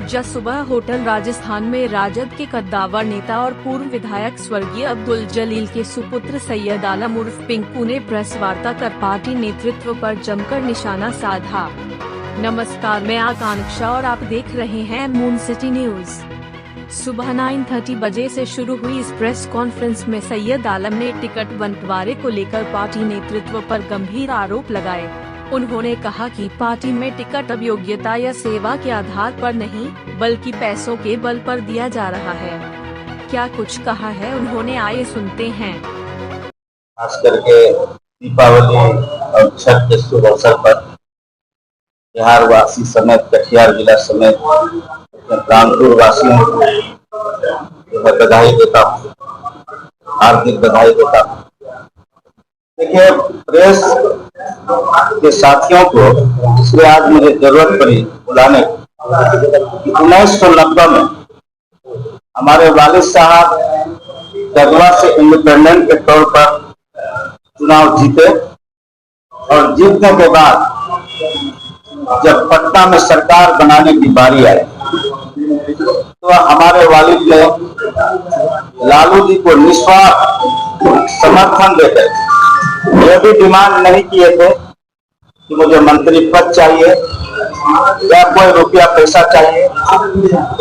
जसुबह hotel Rajasthan में राजद के कद्दावर नेता और पूर्व विधायक स्वर्गीय अब्दुल जलील के सुपुत्र सैयद आलम उर्फ पिंकू ने प्रेस वार्ता कर पार्टी नेतृत्व पर जमकर निशाना साधा। नमस्कार, मैं आकांक्षा और आप देख रहे हैं मून सिटी न्यूज। सुबह 9:30 बजे से शुरू हुई इस प्रेस कॉन्फ्रेंस में सैयद आलम ने टिकट बंटवारे को लेकर पार्टी नेतृत्व पर गंभीर आरोप लगाए। उन्होंने कहा कि पार्टी में टिकट अब योग्यता या सेवा के आधार पर नहीं बल्कि पैसों के बल पर दिया जा रहा है। क्या कुछ कहा है उन्होंने, आइए सुनते हैं। खास करके दीपावली और छठ के शुभ अवसर पर बिहार वासी समेत कटिहार जिला समेत कानपुर वासियों को बधाई देता हूँ, हार्दिक बधाई देता हूँ। देखिए, प्रेस के साथियों को इसलिए आज मुझे जरूरत पड़ी बुलाने की। 1990 में हमारे वालिद साहब गढ़वा से इंडिपेंडेंट के तौर पर चुनाव जीते और जीतने के बाद जब पटना में सरकार बनाने की बारी आई तो हमारे वालिद ने लालू जी को निस्वार्थ समर्थन देते ये भी डिमांड नहीं किए थे कि मुझे मंत्री पद चाहिए या कोई रुपया पैसा चाहिए।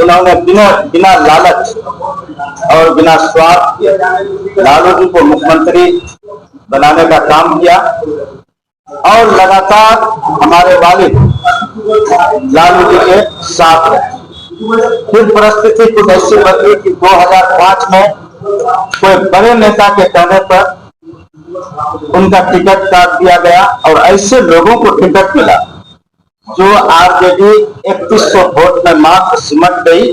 उन्होंने बिना लालच और बिना स्वार्थ के लालू जी को मुख्यमंत्री बनाने का काम किया और लगातार हमारे वालिद लालू जी के साथ रहे। फिर परिस्थिति कुछ ऐसी बदली कि 2005 में कोई बड़े नेता के कहने पर उनका टिकट काट दिया गया और ऐसे लोगों को टिकट मिला जो आरजेडी 3100 वोट में मात्र सिमट गई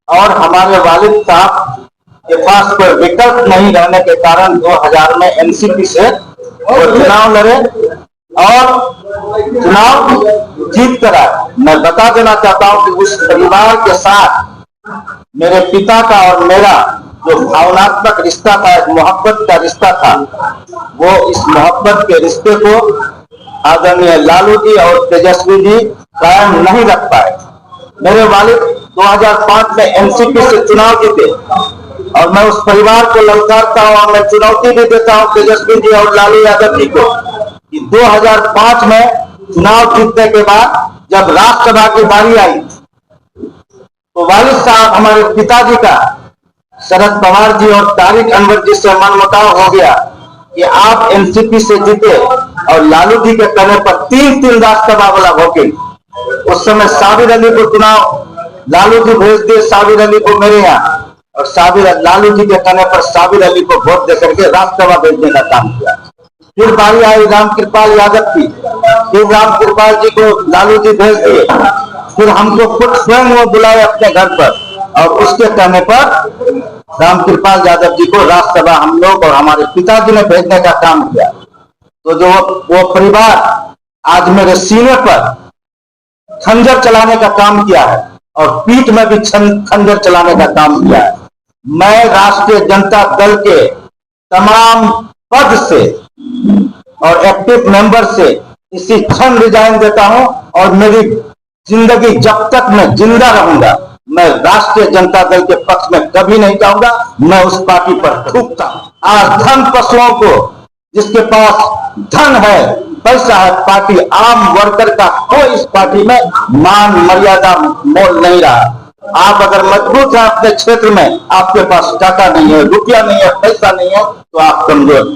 और हमारे वालिद साहब के पास कोई विकल्प नहीं रहने के कारण 2000 में एनसीपी से वो चुनाव लड़े और चुनाव जीत कर आए। मैं बता देना चाहता हूं कि उस परिवार के साथ मेरे पिता का और मेरा जो भावनात्मक रिश्ता था, एक मोहब्बत का रिश्ता था, वो इस मोहब्बत के रिश्ते को आदरणीय लालू जी और तेजस्वी जी कायम नहीं रख पाए। मेरे वालिद 2005 में एनसीपी से चुनाव जीते और मैं उस परिवार को ललकारता हूं और मैं चुनौती भी देता हूं तेजस्वी जी और लालू यादव जी को कि 2005 में चुनाव जीतने के बाद जब राज्यसभा की बारी आई तो वालिद साहब हमारे पिताजी का शरद पवार जी और तारिक अनवर जी से मनमुटाव हो गया कि आप एनसीपी से जीते और लालू जी के कहने पर तीन राज्यसभा वाला वोटिंग। उस समय साबिर अली को चुनाव लालू जी भेज दिए, साबिर अली को मेरे यहाँ, और लालू जी के कहने पर साबिर अली को वोट देकर के राज्यसभा भेजने का काम किया। फिर बारी आई रामकृपाल यादव की, फिर रामकृपाल जी को लालू जी भेज दिए, फिर हमको खुद स्वयं वो बुलाए अपने घर पर और उसके कहने पर रामकृपाल यादव जी को राज्यसभा हम लोग और हमारे पिताजी ने भेजने का काम किया। तो जो वो परिवार आज मेरे सीने पर खंजर चलाने का काम किया है और पीठ में भी खंजर चलाने का काम किया है। मैं राष्ट्रीय जनता दल के तमाम पद से और एक्टिव मेंबर से इसी क्षण रिजाइन देता हूं और मेरी जिंदगी जब तक मैं जिंदा रहूंगा मैं राष्ट्रीय जनता दल के पक्ष में कभी नहीं जाऊंगा। मैं उस पार्टी पर थूकता हूं। आज धन पशुओं को, जिसके पास धन है, पैसा है, पार्टी आम वर्कर का कोई इस पार्टी में मान मर्यादा मोल नहीं रहा। आप अगर मजबूत हैं अपने क्षेत्र में, आपके पास टाका नहीं है, रुपया नहीं है, पैसा नहीं है, तो आप कमजोर।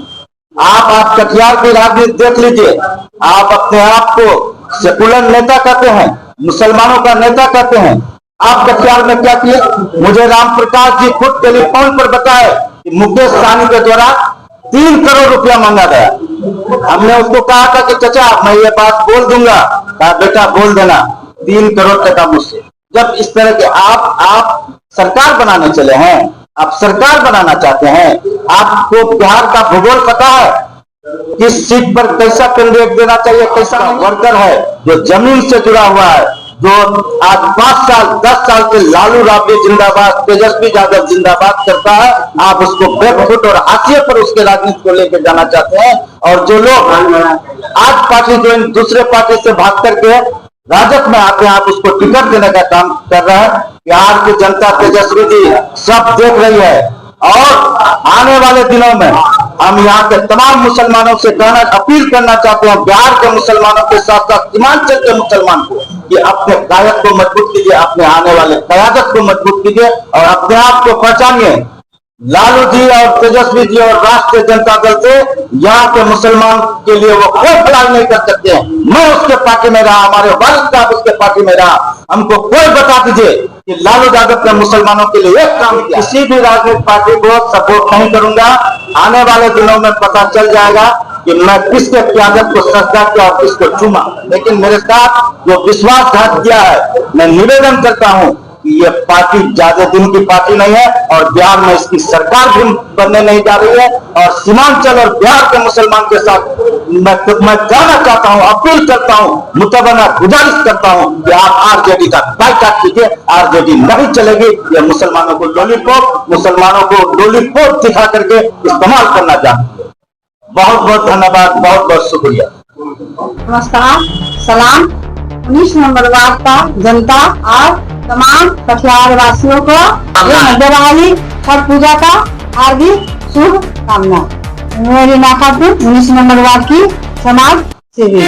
आप कटिहार की राजनीति देख लीजिए। आप अपने आप को सेकुलर नेता कहते हैं, मुसलमानों का नेता कहते हैं। आप कटिहार में क्या किए? मुझे राम प्रकाश जी खुद टेलीफोन पर बताए कि मुकेश सहनी के द्वारा 3 करोड़ रुपया मांगा गया। हमने उसको कहा था कि चाचा मैं ये बात बोल दूंगा, कहा बेटा बोल देना, 3 करोड़ टका मुझसे। जब इस तरह के आप सरकार बनाने चले हैं, आप सरकार बनाना चाहते हैं, आपको बिहार का भूगोल पता है, किस सीट पर कैसा कैंडिडेट देना चाहिए, कैसा वर्कर है जो जमीन से जुड़ा हुआ है, जो आज 5 साल 10 साल से लालू राबड़ी जिंदाबाद, तेजस्वी यादव जिंदाबाद करता है। आप उसको बैकफुट और हाशिए पर उसके राजनीति को लेकर जाना चाहते हैं। और जो लोग आज पार्टी जो दूसरे पार्टी से भाग करके राजद में आके आप उसको टिकट देने का काम कर रहे हैं। बिहार की जनता तेजस्वी जी सब देख रही है और आने वाले दिनों में हम यहाँ के तमाम मुसलमानों से कहना अपील करना चाहते हैं, बिहार के मुसलमानों के साथ साथ सीमांचल के मुसलमान को, कि अपने कायद को मजबूत कीजिए, अपने आने वाले कयादत को मजबूत कीजिए और अपने आप को पहचानिए। लालू जी और तेजस्वी जी और राष्ट्रीय जनता दल से यहाँ के मुसलमान के लिए वो कोई भलाई नहीं कर सकते हैं। मैं उसके पार्टी में रहा, हमारे वालिद साहब उसके पार्टी में रहा, हमको कोई बता दीजिए कि लालू यादव ने मुसलमानों के लिए एक काम किया। किसी भी राजनीतिक पार्टी को सपोर्ट नहीं करूंगा। आने वाले दिनों में पता चल जाएगा कि मैं किसके क्यादत को सजदा किया और किसको चूमा, लेकिन मेरे साथ जो विश्वासघात किया है, मैं निवेदन करता हूं कि ये पार्टी ज्यादा दिन की पार्टी नहीं है और बिहार में इसकी सरकार भी बनने नहीं जा रही है। और सीमांचल और बिहार के मुसलमान के साथ मैं कहना चाहता हूं, अपील करता हूं, मुतबना गुजारिश करता हूं कि आप आरजेडी का बाइकाट कीजिए। आरजेडी नहीं चलेगी। ये मुसलमानों को लॉलीपॉप दिखा करके इस्तेमाल करना चाहती है। बहुत बहुत धन्यवाद, बहुत बहुत शुक्रिया। नमस्कार, सलाम। 19 नंबर वार्ड का जनता और तमाम कटिहार वासियों को दीपावली छठ पूजा का हार्दिक शुभकामना। मेरी नाकापुर 19 नंबर वार्ड की समाज सेवी।